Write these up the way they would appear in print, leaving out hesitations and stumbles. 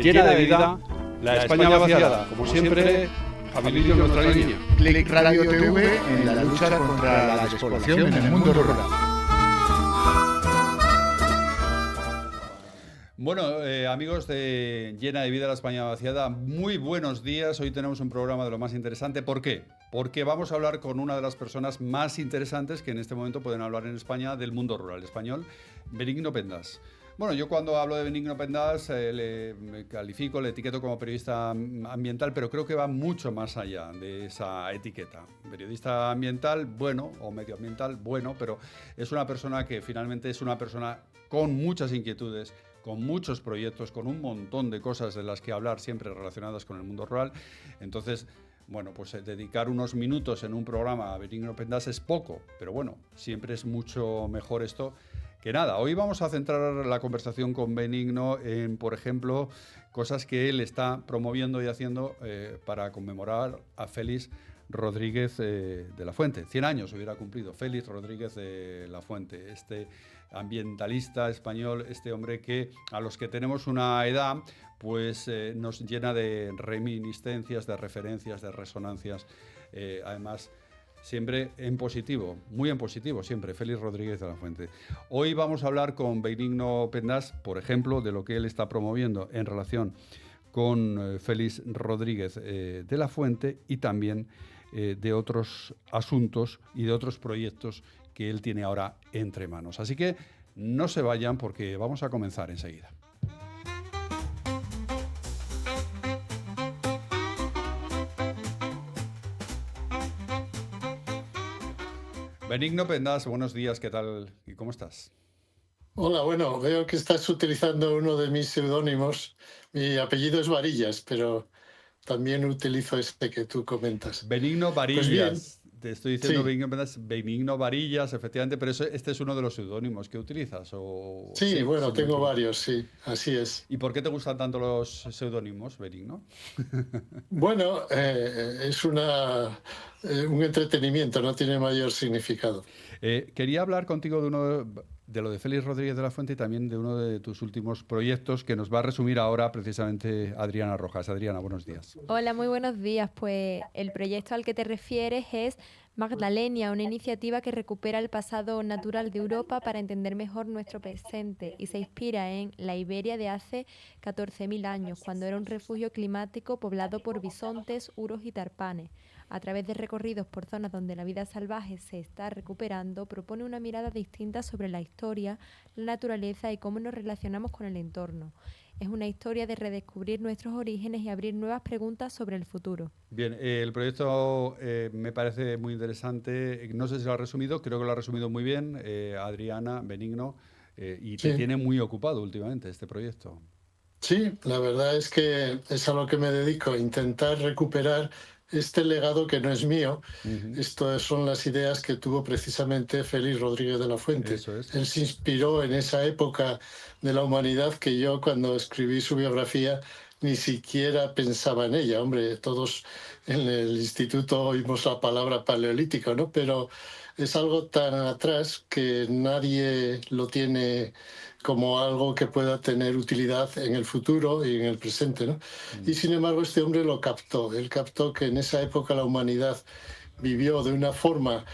llena de vida, la España vaciada. Como siempre, Javilillo en nuestra línea. Click Radio TV en la lucha contra la despoblación en el mundo rural. Bueno, amigos de Llena de Vida, la España vaciada, muy buenos días. Hoy tenemos un programa de lo más interesante. ¿Por qué? Porque vamos a hablar con una de las personas más interesantes que en este momento pueden hablar en España del mundo rural español, Benigno Pendas. Bueno, yo cuando hablo de Benigno Pendas me califico, le etiqueto como periodista ambiental, pero creo que va mucho más allá de esa etiqueta. Periodista ambiental, bueno, o medioambiental, bueno, pero es una persona que finalmente es una persona con muchas inquietudes, con muchos proyectos, con un montón de cosas de las que hablar siempre relacionadas con el mundo rural. Entonces, bueno, pues dedicar unos minutos en un programa a Benigno Pendas es poco, pero bueno, siempre es mucho mejor esto que nada. Hoy vamos a centrar la conversación con Benigno en, por ejemplo, cosas que él está promoviendo y haciendo para conmemorar a Félix Rodríguez de la Fuente. 100 años hubiera cumplido Félix Rodríguez de la Fuente, este ambientalista español, este hombre que a los que tenemos una edad pues nos llena de reminiscencias, de referencias, de resonancias, además siempre en positivo, muy en positivo siempre, Félix Rodríguez de la Fuente. Hoy vamos a hablar con Benigno Pendas, por ejemplo, de lo que él está promoviendo en relación con Félix Rodríguez de la Fuente y también de otros asuntos y de otros proyectos que él tiene ahora entre manos. Así que no se vayan porque vamos a comenzar enseguida. Benigno Pendas, buenos días, ¿qué tal y cómo estás? Hola, bueno, veo que estás utilizando uno de mis seudónimos. Mi apellido es Varillas, pero también utilizo este que tú comentas. Benigno Varillas. Pues bien, Te estoy diciendo sí, Benigno Pendas, Benigno Varillas, efectivamente, pero este es uno de los seudónimos que utilizas. sí, bueno, me tengo equivoco. varios, sí, así es. ¿Y por qué te gustan tanto los seudónimos, Benigno? Bueno, es un entretenimiento, no tiene mayor significado. Quería hablar contigo de lo de Félix Rodríguez de la Fuente y también de uno de tus últimos proyectos que nos va a resumir ahora precisamente Adriana Rojas. Adriana, buenos días. Hola, muy buenos días. Pues el proyecto al que te refieres es Magdalenia, una iniciativa que recupera el pasado natural de Europa para entender mejor nuestro presente y se inspira en la Iberia de hace 14.000 años, cuando era un refugio climático poblado por bisontes, uros y tarpanes. A través de recorridos por zonas donde la vida salvaje se está recuperando, propone una mirada distinta sobre la historia, la naturaleza y cómo nos relacionamos con el entorno. Es una historia de redescubrir nuestros orígenes y abrir nuevas preguntas sobre el futuro. Bien, el proyecto me parece muy interesante. No sé si lo ha resumido, creo que lo ha resumido muy bien, Adriana, Benigno, y te Sí, tiene muy ocupado últimamente este proyecto. sí, la verdad es que es a lo que me dedico, intentar recuperar este legado que no es mío. Ujú. Estas son las ideas que tuvo precisamente Félix Rodríguez de la Fuente. Eso es. Él se inspiró en esa época de la humanidad que yo, cuando escribí su biografía, ni siquiera pensaba en ella. Hombre, todos en el instituto oímos la palabra paleolítico, ¿no? Pero es algo tan atrás que nadie lo tiene como algo que pueda tener utilidad en el futuro y en el presente, ¿no? Y sin embargo, este hombre lo captó. Él captó que en esa época la humanidad vivió de una forma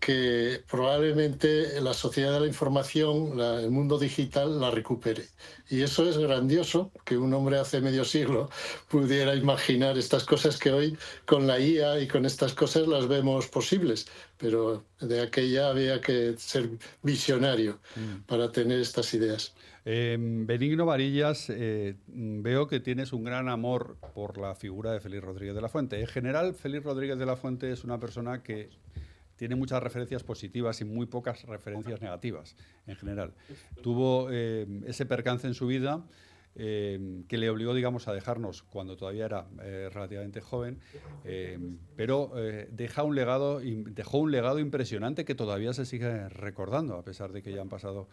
que probablemente la sociedad de la información, el mundo digital, la recupere. Y eso es grandioso, que un hombre hace medio siglo pudiera imaginar estas cosas que hoy con la IA y con estas cosas las vemos posibles. Pero de aquella había que ser visionario Mm. para tener estas ideas. Benigno Varillas, veo que tienes un gran amor por la figura de Félix Rodríguez de la Fuente. En general, Félix Rodríguez de la Fuente es una persona que tiene muchas referencias positivas y muy pocas referencias negativas, en general. Tuvo ese percance en su vida que le obligó, digamos, a dejarnos cuando todavía era relativamente joven, pero dejó un legado impresionante que todavía se sigue recordando, a pesar de que ya han pasado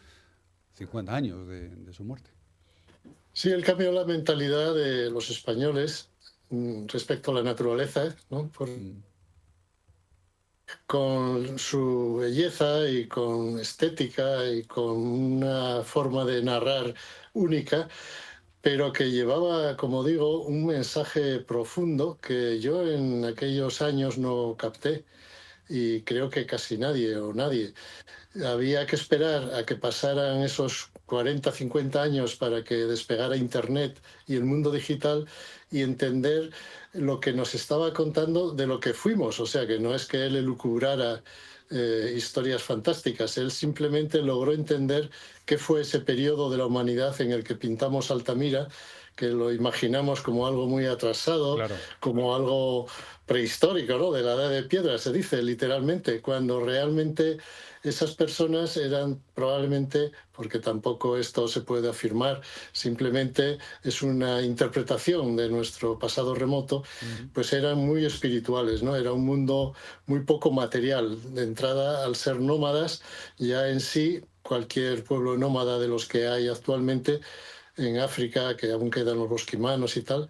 50 años de su muerte. Sí, él cambió la mentalidad de los españoles respecto a la naturaleza, ¿no? Mm. Con su belleza y con estética y con una forma de narrar única, pero que llevaba, como digo, un mensaje profundo que yo en aquellos años no capté y creo que casi nadie o nadie. Había que esperar a que pasaran esos 40, 50 años para que despegara Internet y el mundo digital y entender lo que nos estaba contando de lo que fuimos. O sea, que no es que él elucubrara historias fantásticas, él simplemente logró entender qué fue ese periodo de la humanidad en el que pintamos Altamira, que lo imaginamos como algo muy atrasado, Claro. como algo prehistórico, ¿no? De la edad de piedra, se dice literalmente, cuando realmente esas personas eran probablemente, porque tampoco esto se puede afirmar, simplemente es una interpretación de nuestro pasado remoto, Ujú. pues eran muy espirituales, ¿no? Era un mundo muy poco material. De entrada, al ser nómadas, ya en sí, cualquier pueblo nómada de los que hay actualmente en África, que aún quedan los bosquimanos y tal,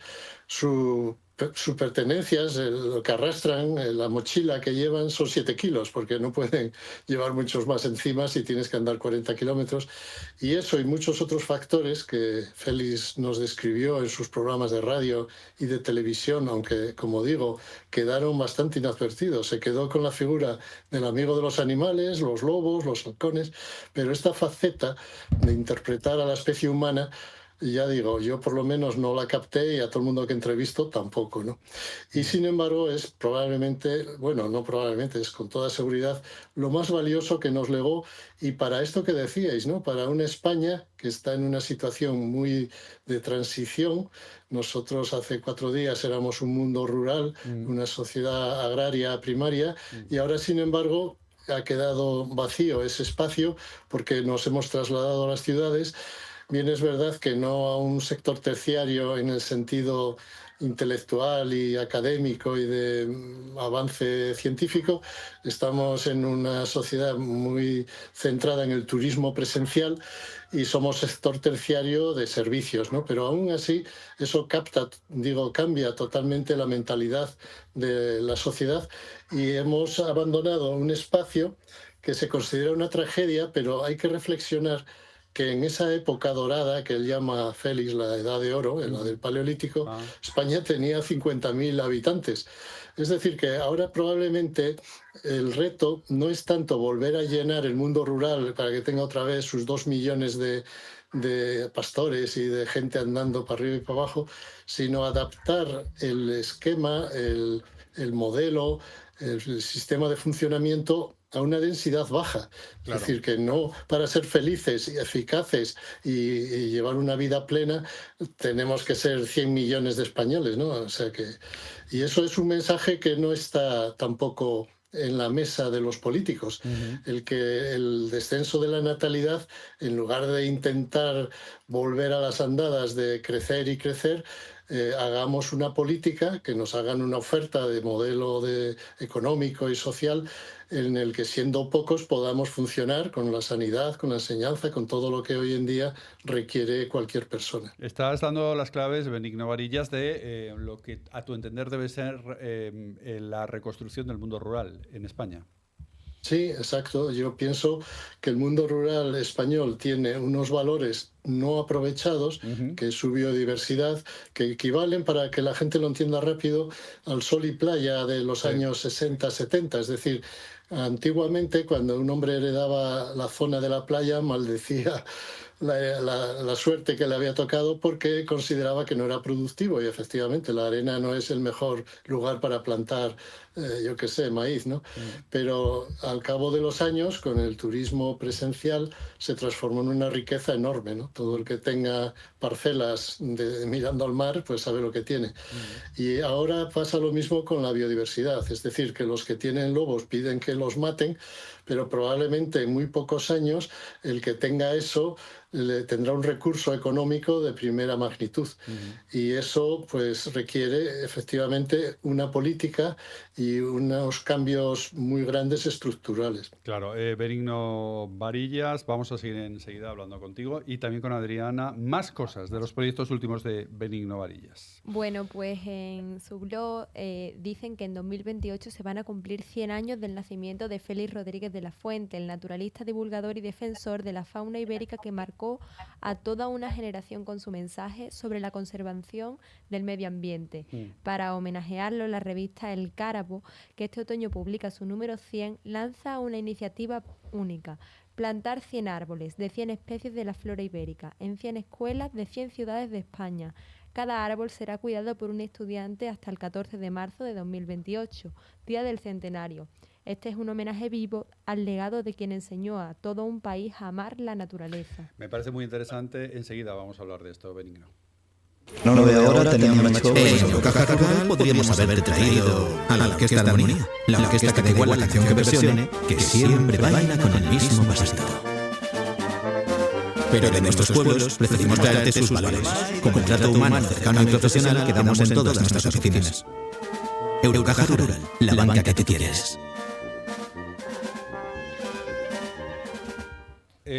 sus pertenencias, lo que arrastran, la mochila que llevan son 7 kilos, porque no pueden llevar muchos más encima si tienes que andar 40 kilómetros. Y eso y muchos otros factores que Félix nos describió en sus programas de radio y de televisión, aunque, como digo, quedaron bastante inadvertidos. Se quedó con la figura del amigo de los animales, los lobos, los halcones, pero esta faceta de interpretar a la especie humana, ya digo, yo por lo menos no la capté y a todo el mundo que entrevisto tampoco, ¿no? Y Mm. sin embargo es probablemente, bueno, no probablemente, es con toda seguridad lo más valioso que nos legó y para esto que decíais, ¿no? Para una España que está en una situación muy de transición. Nosotros hace 4 días éramos un mundo rural, Mm. una sociedad agraria primaria Mm. y ahora, sin embargo, ha quedado vacío ese espacio porque nos hemos trasladado a las ciudades. Bien, es verdad que no a un sector terciario en el sentido intelectual y académico y de avance científico. Estamos en una sociedad muy centrada en el turismo presencial y somos sector terciario de servicios, ¿no? Pero aún así eso cambia totalmente la mentalidad de la sociedad y hemos abandonado un espacio que se considera una tragedia, pero hay que reflexionar que en esa época dorada, que él llama Félix la Edad de Oro, en la Ujú. del Paleolítico, Ah. España tenía 50.000 habitantes. Es decir, que ahora probablemente el reto no es tanto volver a llenar el mundo rural para que tenga otra vez sus 2 millones de pastores y de gente andando para arriba y para abajo, sino adaptar el esquema, el modelo, el sistema de funcionamiento a una densidad baja. Es Claro. decir, que no para ser felices y eficaces y llevar una vida plena tenemos que ser 100 millones de españoles, ¿no? O sea que, y eso es un mensaje que no está tampoco en la mesa de los políticos, Ujú. el que el descenso de la natalidad, en lugar de intentar volver a las andadas de crecer y crecer, hagamos una política, que nos hagan una oferta de modelo económico y social en el que siendo pocos podamos funcionar con la sanidad, con la enseñanza, con todo lo que hoy en día requiere cualquier persona. Estás dando las claves, Benigno Varillas, de lo que a tu entender debe ser la reconstrucción del mundo rural en España. Sí, exacto. Yo pienso que el mundo rural español tiene unos valores no aprovechados, Ujú. que es su biodiversidad, que equivalen, para que la gente lo entienda rápido, al sol y playa de los Sí. años 60, 70. Es decir, antiguamente cuando un hombre heredaba la zona de la playa, maldecía la suerte que le había tocado porque consideraba que no era productivo y efectivamente la arena no es el mejor lugar para plantar, yo qué sé, maíz, ¿no? Mm. Pero al cabo de los años, con el turismo presencial, se transformó en una riqueza enorme, ¿no? Todo el que tenga parcelas mirando al mar, pues sabe lo que tiene. Mm. Y ahora pasa lo mismo con la biodiversidad, es decir, que los que tienen lobos piden que los maten, pero probablemente en muy pocos años el que tenga eso tendrá un recurso económico de primera magnitud. Ujú. Y eso pues requiere efectivamente una política y y unos cambios muy grandes estructurales. Claro, Benigno Varillas, vamos a seguir enseguida hablando contigo y también con Adriana. Más cosas de los proyectos últimos de Benigno Varillas. Bueno, pues en su blog dicen que en 2028 se van a cumplir 100 años del nacimiento de Félix Rodríguez de la Fuente, el naturalista, divulgador y defensor de la fauna ibérica que marcó a toda una generación con su mensaje sobre la conservación del medio ambiente. Para homenajearlo, la revista El Cárabo, que este otoño publica su número 100, lanza una iniciativa única: plantar 100 árboles de 100 especies de la flora ibérica en 100 escuelas de 100 ciudades de España. Cada árbol será cuidado por un estudiante hasta el 14 de marzo de 2028, día del centenario. Este es un homenaje vivo al legado de quien enseñó a todo un país a amar la naturaleza. Me parece muy interesante. Enseguida vamos a hablar de esto, Benigno. No lo veo ahora, teníamos una chica. En Caja Rural podríamos haberte traído a la Orquesta de Armonía. La orquesta que da igual la canción que versione, que siempre baila con el mismo pasito. Pero de nuestros pueblos preferimos traerte sus valores, como el trato humano, cercano y profesional que damos en todas nuestras oficinas. Eurocaja Rural, la banca que te quieres.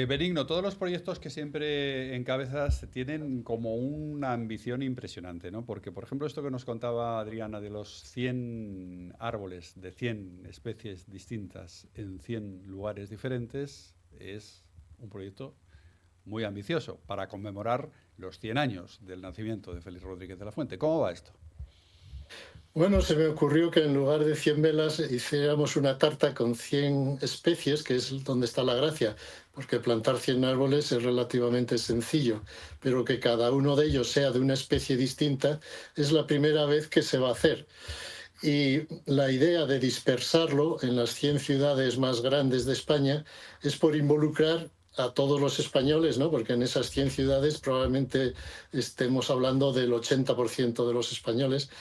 Benigno, todos los proyectos que siempre encabezas tienen como una ambición impresionante, ¿no? Porque, por ejemplo, esto que nos contaba Adriana de los 100 árboles de 100 especies distintas en 100 lugares diferentes es un proyecto muy ambicioso para conmemorar los 100 años del nacimiento de Félix Rodríguez de la Fuente. ¿Cómo va esto? Bueno, se me ocurrió que en lugar de 100 velas hiciéramos una tarta con 100 especies, que es donde está la gracia, porque plantar 100 árboles es relativamente sencillo, pero que cada uno de ellos sea de una especie distinta es la primera vez que se va a hacer. Y la idea de dispersarlo en las 100 ciudades más grandes de España es por involucrar a todos los españoles, ¿no? Porque en esas 100 ciudades probablemente estemos hablando del 80% de los españoles,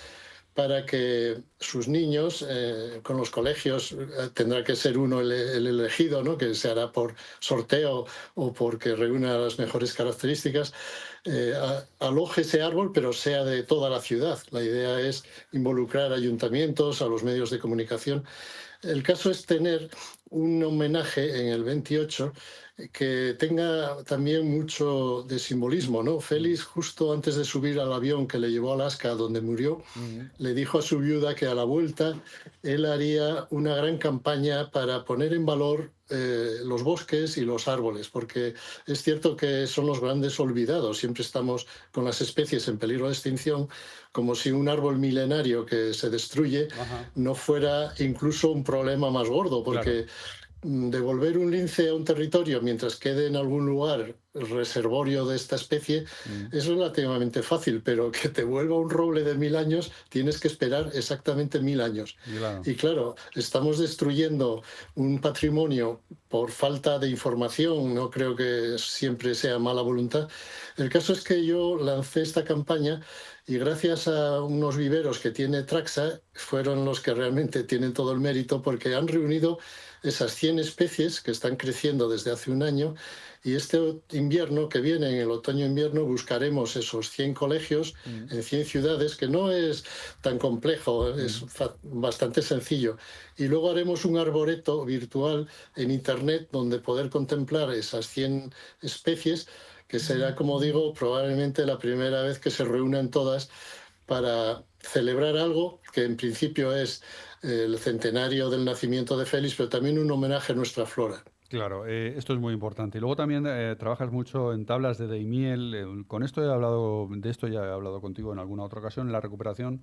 para que sus niños, con los colegios, tendrá que ser uno el elegido, ¿no? Que se hará por sorteo o porque reúna las mejores características, aloje ese árbol, pero sea de toda la ciudad. La idea es involucrar a ayuntamientos, a los medios de comunicación. El caso es tener un homenaje en el 28 que tenga también mucho de simbolismo, ¿no? Félix, justo antes de subir al avión que le llevó a Alaska, donde murió, le dijo a su viuda que a la vuelta él haría una gran campaña para poner en valor los bosques y los árboles, porque es cierto que son los grandes olvidados. Siempre estamos con las especies en peligro de extinción, como si un árbol milenario que se destruye no fuera incluso un problema más gordo, porque devolver un lince a un territorio mientras quede en algún lugar el reservorio de esta especie es relativamente fácil, pero que te vuelva un roble de 1000 años tienes que esperar exactamente 1000 años. Y claro, estamos destruyendo un patrimonio por falta de información, no creo que siempre sea mala voluntad. El caso es que yo lancé esta campaña y gracias a unos viveros que tiene Traxa, fueron los que realmente tienen todo el mérito, porque han reunido esas 100 especies que están creciendo desde hace un año, y este invierno que viene, en el otoño-invierno, buscaremos esos 100 colegios en 100 ciudades, que no es tan complejo, es bastante sencillo. Y luego haremos un arboreto virtual en Internet donde poder contemplar esas 100 especies, que será, como digo, probablemente la primera vez que se reúnan todas para celebrar algo que en principio es el centenario del nacimiento de Félix, pero también un homenaje a nuestra flora. Claro, esto es muy importante. Y luego también trabajas mucho en tablas de daimiel. Con esto de esto ya he hablado contigo en alguna otra ocasión, en la recuperación,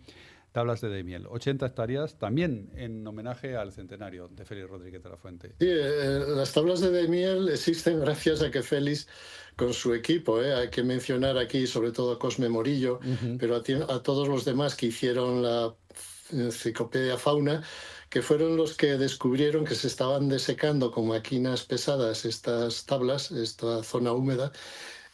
tablas de daimiel. 80 hectáreas, también en homenaje al centenario de Félix Rodríguez de la Fuente. Sí, las tablas de daimiel existen gracias a que Félix, con su equipo, hay que mencionar aquí sobre todo a Cosme Morillo, pero a todos los demás que hicieron la Enciclopedia Fauna, que fueron los que descubrieron que se estaban desecando con máquinas pesadas estas tablas, esta zona húmeda,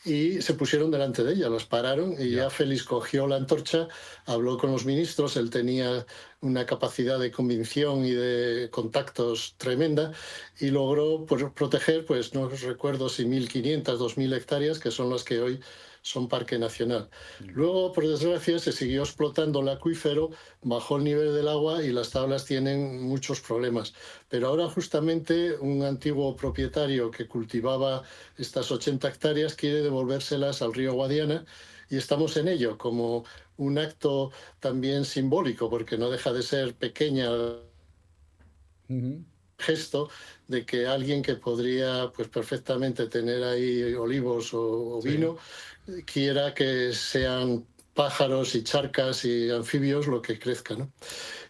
y se pusieron delante de ella, las pararon y ya Félix cogió la antorcha, habló con los ministros, él tenía una capacidad de convicción y de contactos tremenda, y logró pues, proteger, pues no recuerdo si 1.500, 2.000 hectáreas, que son las que hoy son parque nacional. Luego, por desgracia, se siguió explotando el acuífero, bajó el nivel del agua y las tablas tienen muchos problemas. Pero ahora justamente un antiguo propietario que cultivaba estas 80 hectáreas quiere devolvérselas al río Guadiana, y estamos en ello como un acto también simbólico, porque no deja de ser pequeña gesto de que alguien que podría pues perfectamente tener ahí olivos o vino, quiera que sean pájaros y charcas y anfibios lo que crezca, ¿no?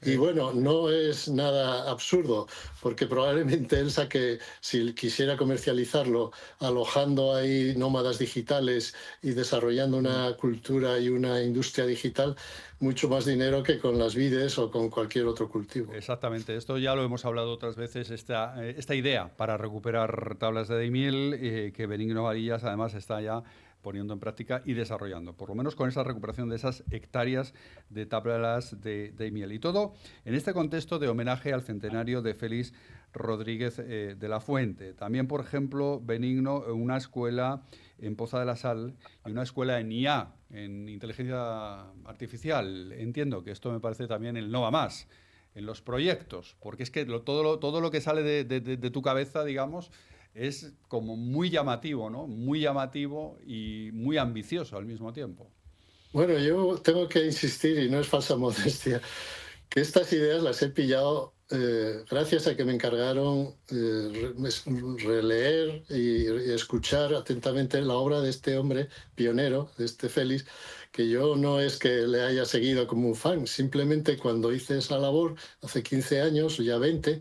Y bueno, no es nada absurdo, porque probablemente él saque, si quisiera comercializarlo, alojando ahí nómadas digitales y desarrollando una cultura y una industria digital, mucho más dinero que con las vides o con cualquier otro cultivo. Exactamente, esto ya lo hemos hablado otras veces, esta idea para recuperar tablas de daimiel, que Benigno Varillas además está ya poniendo en práctica y desarrollando, por lo menos con esa recuperación de esas hectáreas de tablas de daimiel. Y todo en este contexto de homenaje al centenario de Félix Rodríguez de la Fuente. También, por ejemplo, Benigno, una escuela en Poza de la Sal y una escuela en IA, en inteligencia artificial. Entiendo que esto me parece también el no va más en los proyectos, porque es que todo lo que sale de tu cabeza, digamos, es como muy llamativo, ¿no? Muy llamativo y muy ambicioso al mismo tiempo. Bueno, yo tengo que insistir, y no es falsa modestia, que estas ideas las he pillado gracias a que me encargaron releer y escuchar atentamente la obra de este hombre pionero, de este Félix, que yo no es que le haya seguido como un fan, simplemente cuando hice esa labor hace 15 años o ya 20,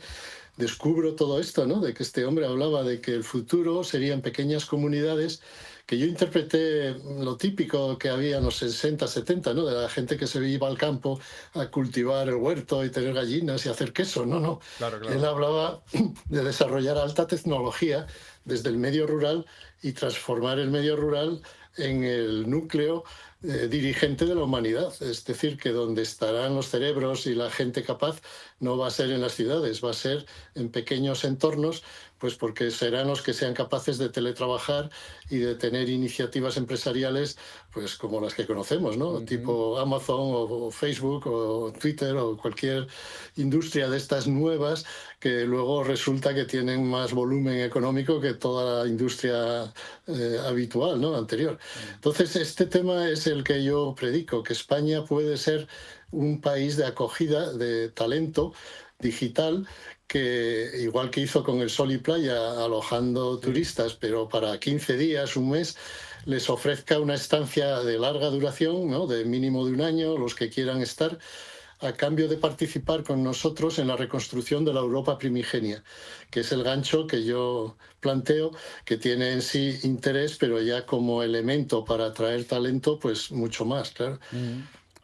descubro todo esto, ¿no? De que este hombre hablaba de que el futuro serían pequeñas comunidades, que yo interpreté lo típico que había en los 60, 70, ¿no? De la gente que se iba al campo a cultivar el huerto y tener gallinas y hacer queso. No, no. Claro, claro. Él hablaba de desarrollar alta tecnología desde el medio rural y transformar el medio rural en el núcleo dirigente de la humanidad. Es decir, que donde estarán los cerebros y la gente capaz no va a ser en las ciudades, va a ser en pequeños entornos, pues porque serán los que sean capaces de teletrabajar y de tener iniciativas empresariales pues como las que conocemos, ¿no? Tipo Amazon o Facebook o Twitter o cualquier industria de estas nuevas que luego resulta que tienen más volumen económico que toda la industria habitual, ¿no? Anterior. Entonces, este tema es el que yo predico, que España puede ser un país de acogida de talento digital, que igual que hizo con el Sol y Playa, alojando turistas, pero para 15 días, un mes, les ofrezca una estancia de larga duración, ¿no? De mínimo de un año, los que quieran estar, a cambio de participar con nosotros en la reconstrucción de la Europa primigenia, que es el gancho que yo planteo, que tiene en sí interés, pero ya como elemento para atraer talento, pues mucho más, claro.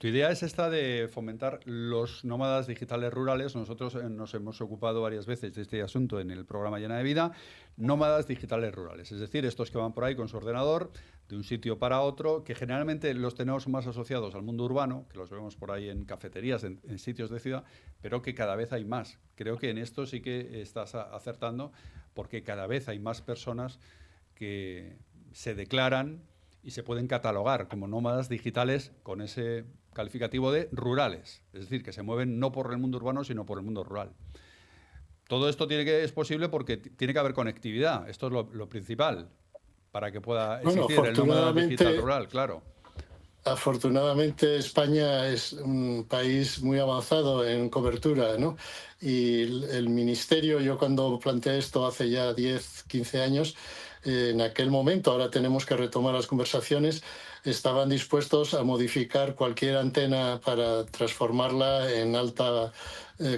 Tu idea es esta de fomentar los nómadas digitales rurales. Nosotros nos hemos ocupado varias veces de este asunto en el programa Llena de Vida. Nómadas digitales rurales, es decir, estos que van por ahí con su ordenador de un sitio para otro, que generalmente los tenemos más asociados al mundo urbano, que los vemos por ahí en cafeterías, en sitios de ciudad, pero que cada vez hay más. Creo que en esto sí que estás acertando, porque cada vez hay más personas que se declaran y se pueden catalogar como nómadas digitales con ese calificativo de rurales, es decir, que se mueven no por el mundo urbano, sino por el mundo rural. Todo esto es posible porque tiene que haber conectividad, esto es lo principal, para que pueda existir el nómada digital rural, claro. Afortunadamente España es un país muy avanzado en cobertura, ¿no? Y el ministerio, yo cuando planteé esto hace ya 10, 15 años, en aquel momento, ahora tenemos que retomar las conversaciones, estaban dispuestos a modificar cualquier antena para transformarla en alta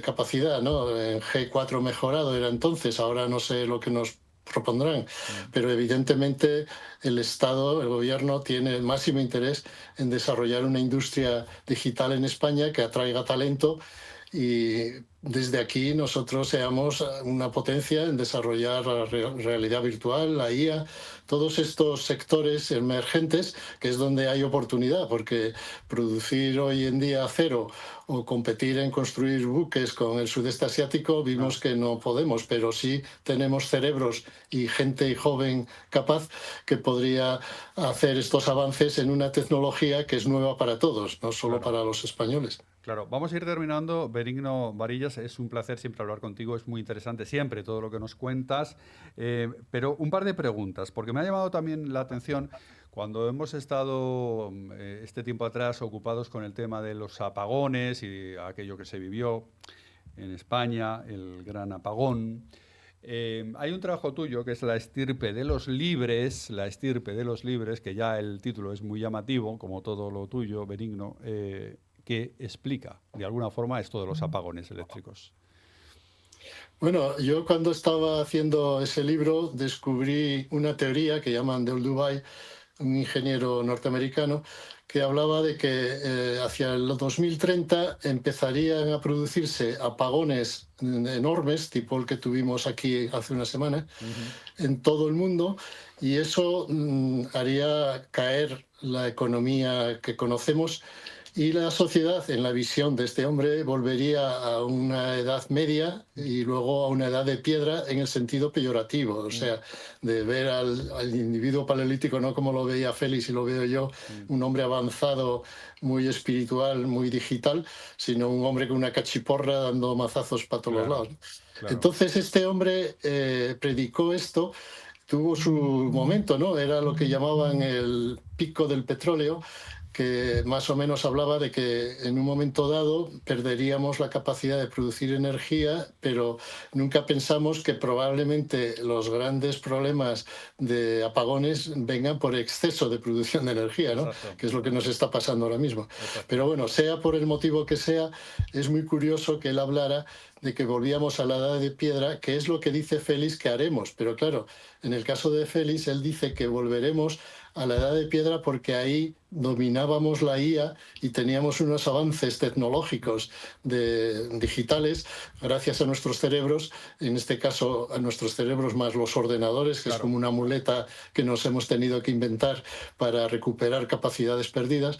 capacidad, ¿no? En G4 mejorado era entonces, ahora no sé lo que nos propondrán, pero evidentemente el Estado, el gobierno, tiene el máximo interés en desarrollar una industria digital en España que atraiga talento y desde aquí nosotros seamos una potencia en desarrollar la realidad virtual, la IA, todos estos sectores emergentes, que es donde hay oportunidad, porque producir hoy en día acero o competir en construir buques con el sudeste asiático, vimos que no podemos, pero sí tenemos cerebros y gente joven capaz que podría hacer estos avances en una tecnología que es nueva para todos, no solo para los españoles. Claro, vamos a ir terminando. Benigno Varillas, es un placer siempre hablar contigo, es muy interesante siempre todo lo que nos cuentas, pero un par de preguntas, porque me ha llamado también la atención cuando hemos estado este tiempo atrás ocupados con el tema de los apagones y aquello que se vivió en España, el gran apagón. Hay un trabajo tuyo que es La estirpe de los libres, La estirpe de los libres, que ya el título es muy llamativo, como todo lo tuyo, Benigno, que explica, de alguna forma, esto de los apagones eléctricos. Bueno, yo cuando estaba haciendo ese libro descubrí una teoría que llaman Del Dubai, un ingeniero norteamericano, que hablaba de que hacia el 2030 empezarían a producirse apagones enormes, tipo el que tuvimos aquí hace una semana, en todo el mundo, y eso haría caer la economía que conocemos. Y la sociedad, en la visión de este hombre, volvería a una edad media y luego a una edad de piedra en el sentido peyorativo, o sea, de ver al individuo paleolítico no como lo veía Félix y lo veo yo, un hombre avanzado, muy espiritual, muy digital, sino un hombre con una cachiporra dando mazazos para todos los lados. Claro. Entonces este hombre predicó esto, tuvo su momento, ¿no? Era lo que llamaban el pico del petróleo, que más o menos hablaba de que en un momento dado perderíamos la capacidad de producir energía, pero nunca pensamos que probablemente los grandes problemas de apagones vengan por exceso de producción de energía, ¿no? Que es lo que nos está pasando ahora mismo. Exacto. Pero bueno, sea por el motivo que sea, es muy curioso que él hablara de que volvíamos a la edad de piedra, que es lo que dice Félix que haremos. Pero claro, en el caso de Félix, él dice que volveremos a la edad de piedra porque ahí dominábamos la IA y teníamos unos avances tecnológicos digitales gracias a nuestros cerebros, en este caso a nuestros cerebros más los ordenadores, que claro, es como una muleta que nos hemos tenido que inventar para recuperar capacidades perdidas,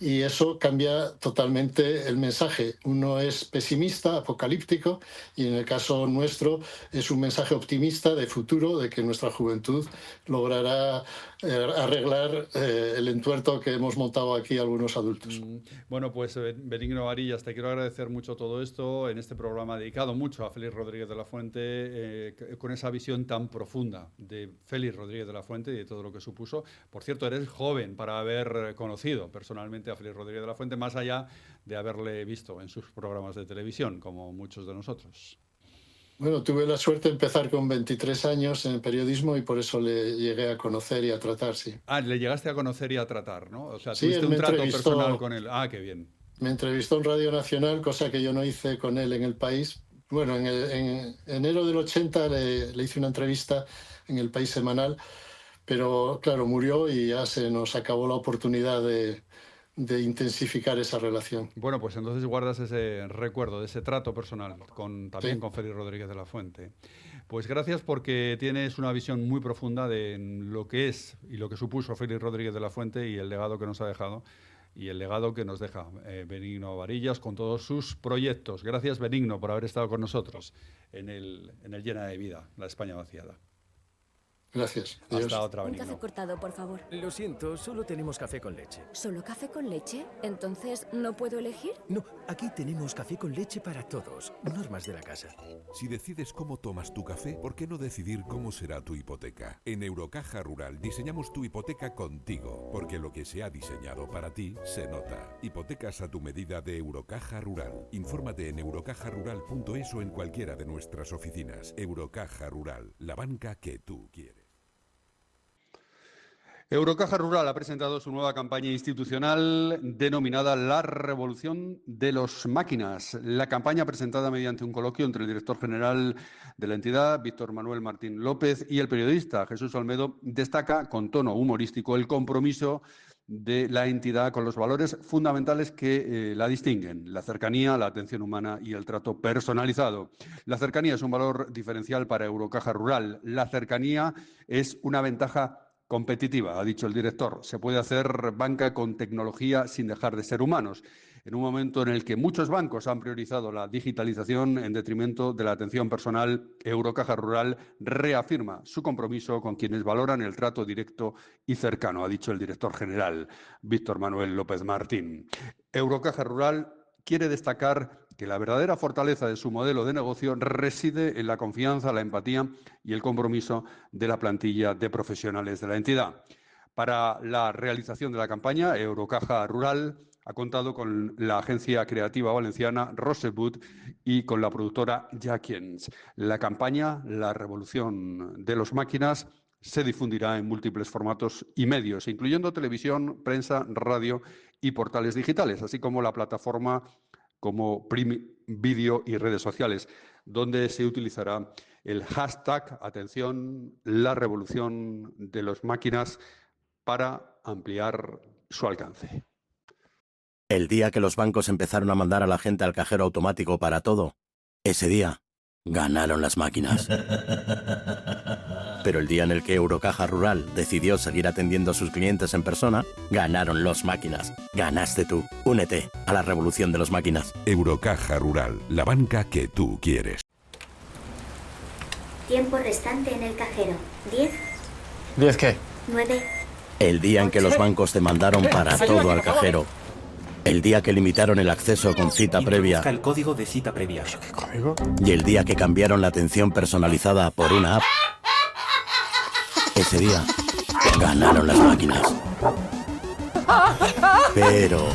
y eso cambia totalmente el mensaje. Uno es pesimista, apocalíptico, y en el caso nuestro es un mensaje optimista de futuro, de que nuestra juventud logrará arreglar el entuerto que hemos montado aquí algunos adultos. Bueno, pues Benigno Varillas, te quiero agradecer mucho todo esto en este programa dedicado mucho a Félix Rodríguez de la Fuente, con esa visión tan profunda de Félix Rodríguez de la Fuente y de todo lo que supuso. Por cierto, eres joven para haber conocido personalmente a Félix Rodríguez de la Fuente, más allá de haberle visto en sus programas de televisión, como muchos de nosotros. Bueno, tuve la suerte de empezar con 23 años en el periodismo y por eso le llegué a conocer y a tratar, sí. Ah, le llegaste a conocer y a tratar, ¿no? O sea, sí, tuviste un trato personal con él. Ah, qué bien. Me entrevistó en Radio Nacional, cosa que yo no hice con él en El País. Bueno, en enero del 80 le hice una entrevista en El País semanal, pero claro, murió y ya se nos acabó la oportunidad de intensificar esa relación. Bueno, pues entonces guardas ese recuerdo de ese trato personal también sí, con Félix Rodríguez de la Fuente. Pues gracias porque tienes una visión muy profunda de lo que es y lo que supuso Félix Rodríguez de la Fuente y el legado que nos ha dejado y el legado que nos deja Benigno Varillas con todos sus proyectos. Gracias, Benigno, por haber estado con nosotros en el Llena de Vida, la España vaciada. Gracias. Hasta otra, Un Benigno. café cortado, por favor. Lo siento, solo tenemos café con leche. ¿Solo café con leche? ¿Entonces no puedo elegir? No, aquí tenemos café con leche para todos. Normas de la casa. Si decides cómo tomas tu café, ¿por qué no decidir cómo será tu hipoteca? En Eurocaja Rural diseñamos tu hipoteca contigo, porque lo que se ha diseñado para ti se nota. Hipotecas a tu medida de Eurocaja Rural. Infórmate en eurocajarural.es o en cualquiera de nuestras oficinas. Eurocaja Rural, la banca que tú quieres. Eurocaja Rural ha presentado su nueva campaña institucional denominada La Revolución de las Máquinas. La campaña, presentada mediante un coloquio entre el director general de la entidad, Víctor Manuel Martín López, y el periodista Jesús Olmedo, destaca con tono humorístico el compromiso de la entidad con los valores fundamentales que la distinguen: la cercanía, la atención humana y el trato personalizado. La cercanía es un valor diferencial para Eurocaja Rural. La cercanía es una ventaja competitiva, ha dicho el director. Se puede hacer banca con tecnología sin dejar de ser humanos. En un momento en el que muchos bancos han priorizado la digitalización en detrimento de la atención personal, Eurocaja Rural reafirma su compromiso con quienes valoran el trato directo y cercano, ha dicho el director general, Víctor Manuel López Martín. Eurocaja Rural quiere destacar que la verdadera fortaleza de su modelo de negocio reside en la confianza, la empatía y el compromiso de la plantilla de profesionales de la entidad. Para la realización de la campaña, Eurocaja Rural ha contado con la agencia creativa valenciana Rosebud y con la productora Jackens. La campaña, La revolución de las máquinas, se difundirá en múltiples formatos y medios, incluyendo televisión, prensa, radio y portales digitales, así como la plataforma como Prime Video y redes sociales, donde se utilizará el hashtag, atención, la revolución de las máquinas, para ampliar su alcance. El día que los bancos empezaron a mandar a la gente al cajero automático para todo, ese día ganaron las máquinas. Pero el día en el que Eurocaja Rural decidió seguir atendiendo a sus clientes en persona, ganaron los máquinas. Ganaste tú. Únete a la revolución de los máquinas. Eurocaja Rural, la banca que tú quieres. Tiempo restante en el cajero. 10. ¿10 qué? 9. El día en que los bancos te mandaron para todo al cajero. El día que limitaron el acceso con cita previa. El código de cita previa. ¿Qué código? Y el día que cambiaron la atención personalizada por una app. Ese día ganaron las máquinas. Pero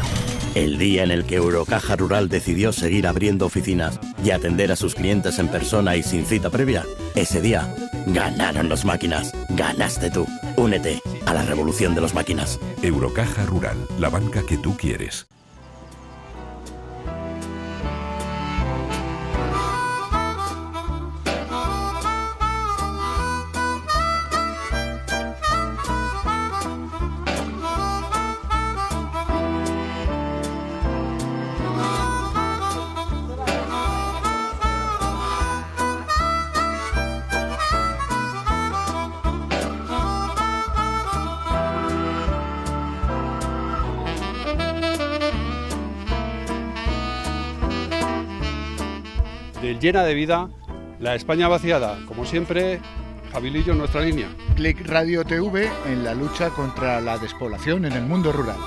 el día en el que Eurocaja Rural decidió seguir abriendo oficinas y atender a sus clientes en persona y sin cita previa, ese día ganaron las máquinas. Ganaste tú. Únete a la revolución de las máquinas. Eurocaja Rural, la banca que tú quieres. Del Llena de Vida, la España vaciada. Como siempre, Javilillo en nuestra línea. Click Radio TV en la lucha contra la despoblación en el mundo rural.